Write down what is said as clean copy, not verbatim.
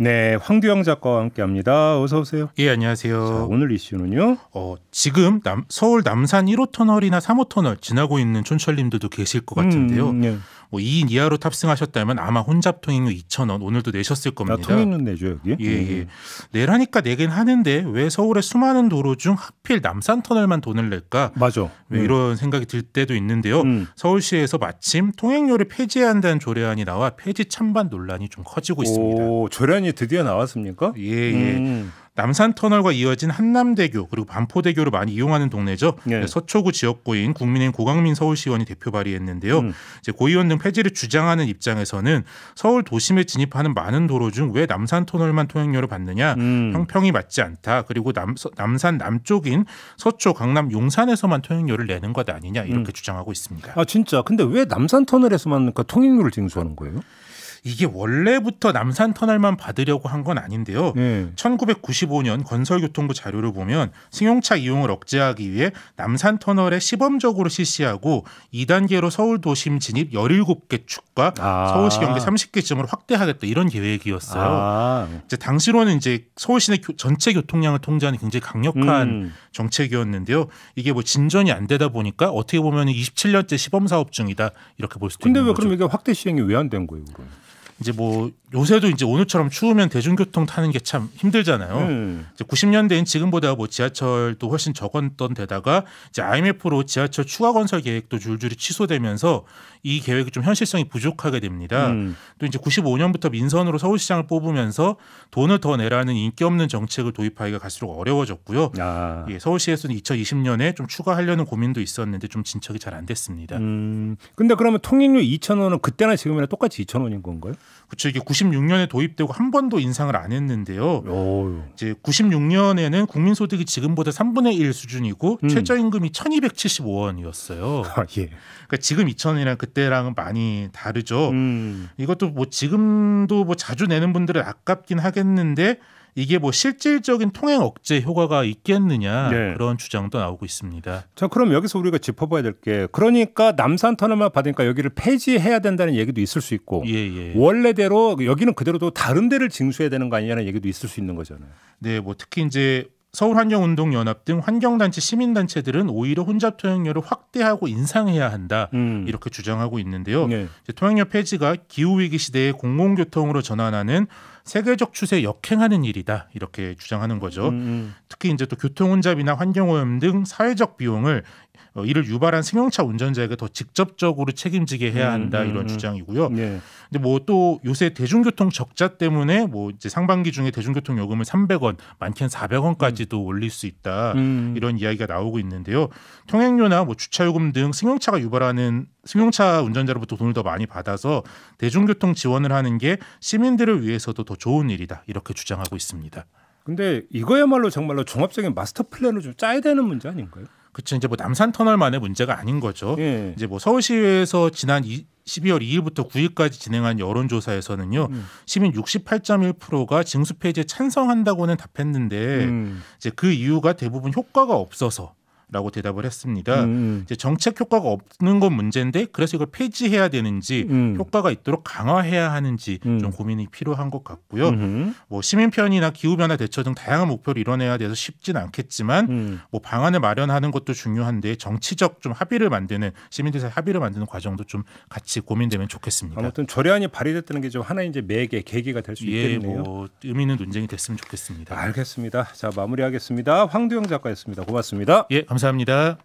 네, 황두영 작가와 함께합니다. 어서 오세요. 예, 안녕하세요. 자, 오늘 이슈는요. 지금 서울 남산 1호 터널이나 3호 터널 지나고 있는 촌철님들도 계실 것 같은데요. 네. 2인 이하로 탑승하셨다면 아마 혼잡 통행료 2,000원 오늘도 내셨을 겁니다. 통행료 내죠 여기? 예. 내라니까 내긴 하는데 왜 서울의 수많은 도로 중 하필 남산 터널만 돈을 낼까? 맞아. 왜 이런 생각이 들 때도 있는데요. 서울시에서 마침 통행료를 폐지해야 한다는 조례안이 나와 폐지 찬반 논란이 좀 커지고 있습니다. 오, 조례안이 드디어 나왔습니까? 예. 남산 터널과 이어진 한남대교 그리고 반포대교를 많이 이용하는 동네죠. 예. 서초구 지역구인 국민의힘 고강민 서울시의원이 대표 발의했는데요. 이제 고의원 등 폐지를 주장하는 입장에서는 서울 도심에 진입하는 많은 도로 중 왜 남산 터널만 통행료를 받느냐, 형평이 맞지 않다. 그리고 남산 남쪽인 서초, 강남, 용산에서만 통행료를 내는 것 아니냐 이렇게 주장하고 있습니다. 아 진짜? 근데 왜 남산 터널에서만 통행료를 징수하는 거예요? 이게 원래부터 남산 터널만 받으려고 한 건 아닌데요. 1995년 건설교통부 자료를 보면 승용차 이용을 억제하기 위해 남산 터널에 시범적으로 실시하고 2단계로 서울 도심 진입 17개 축과 서울시 경계 30개 지점으로 확대하겠다 이런 계획이었어요. 이제 당시로는 이제 서울시내 전체 교통량을 통제하는 굉장히 강력한 정책이었는데요. 이게 뭐 진전이 안 되다 보니까 어떻게 보면 27년째 시범 사업 중이다 이렇게 볼 수도 있는 근데 거죠. 왜 그럼 이게 확대 시행이 왜 안 된 거예요, 그럼? 이제 뭐 요새도 이제 오늘처럼 추우면 대중교통 타는 게 참 힘들잖아요. 이제 90년대인 지금보다 뭐 지하철도 훨씬 적었던 데다가 이제 IMF로 지하철 추가 건설 계획도 줄줄이 취소되면서 이 계획이 좀 현실성이 부족하게 됩니다. 또 이제 95년부터 민선으로 서울시장을 뽑으면서 돈을 더 내라는 인기 없는 정책을 도입하기가 갈수록 어려워졌고요. 예, 서울시에서는 2020년에 좀 추가하려는 고민도 있었는데 좀 진척이 잘 안 됐습니다. 근데 그러면 통행료 2,000원은 그때나 지금이나 똑같이 2,000원인 건가요? 그렇죠. 이게 96년에 도입되고 한 번도 인상을 안 했는데요. 이제 96년에는 국민소득이 지금보다 3분의 1 수준이고 최저임금이 1,275원이었어요. 예. 그러니까 지금 2,000원이랑 그때랑은 많이 다르죠. 이것도 뭐 지금도 뭐 자주 내는 분들은 아깝긴 하겠는데 이게 뭐 실질적인 통행 억제 효과가 있겠느냐 그런 주장도 나오고 있습니다. 자, 그럼 여기서 우리가 짚어봐야 될 게 그러니까 남산 터널만 받으니까 여기를 폐지해야 된다는 얘기도 있을 수 있고 원래대로 여기는 그대로 또 다른 데를 징수해야 되는 거 아니냐는 얘기도 있을 수 있는 거잖아요. 네, 뭐 특히 이제 서울환경운동연합 등 환경단체 시민단체들은 오히려 혼잡 통행료를 확대하고 인상해야 한다 이렇게 주장하고 있는데요. 이제 통행료 폐지가 기후위기 시대의 공공교통으로 전환하는 세계적 추세에 역행하는 일이다 이렇게 주장하는 거죠. 특히 이제 또 교통혼잡이나 환경오염 등 사회적 비용을 이를 유발한 승용차 운전자에게 더 직접적으로 책임지게 해야 한다 이런 주장이고요. 근데 뭐 또 요새 대중교통 적자 때문에 뭐 이제 상반기 중에 대중교통 요금을 300원, 많게는 400원까지도 올릴 수 있다 이런 이야기가 나오고 있는데요. 통행료나 뭐 주차요금 등 승용차가 유발하는 승용차 운전자로부터 돈을 더 많이 받아서 대중교통 지원을 하는 게 시민들을 위해서도 더 좋은 일이다 이렇게 주장하고 있습니다. 근데 이거야말로 정말로 종합적인 마스터 플랜을 좀 짜야 되는 문제 아닌가요? 그렇죠. 이제 뭐 남산 터널만의 문제가 아닌 거죠. 이제 뭐 서울시의회에서 지난 12월 2일부터 9일까지 진행한 여론조사에서는요, 시민 68.1%가 징수 폐지에 찬성한다고는 답했는데 이제 그 이유가 대부분 효과가 없어서. 라고 대답을 했습니다. 이제 정책 효과가 없는 건 문제인데 그래서 이걸 폐지해야 되는지 효과가 있도록 강화해야 하는지 좀 고민이 필요한 것 같고요. 뭐 시민 편의나 기후변화 대처 등 다양한 목표를 이뤄내야 돼서 쉽지는 않겠지만 뭐 방안을 마련하는 것도 중요한데 정치적 좀 합의를 만드는 시민들 사이 합의를 만드는 과정도 좀 같이 고민되면 좋겠습니다. 아무튼 조례안이 발의됐다는 게 좀 하나의 이제 매개 계기가 될 수 있겠네요. 뭐 의미 있는 논쟁이 됐으면 좋겠습니다. 알겠습니다. 자, 마무리하겠습니다. 황두영 작가였습니다. 고맙습니다. 예, 감사합니다.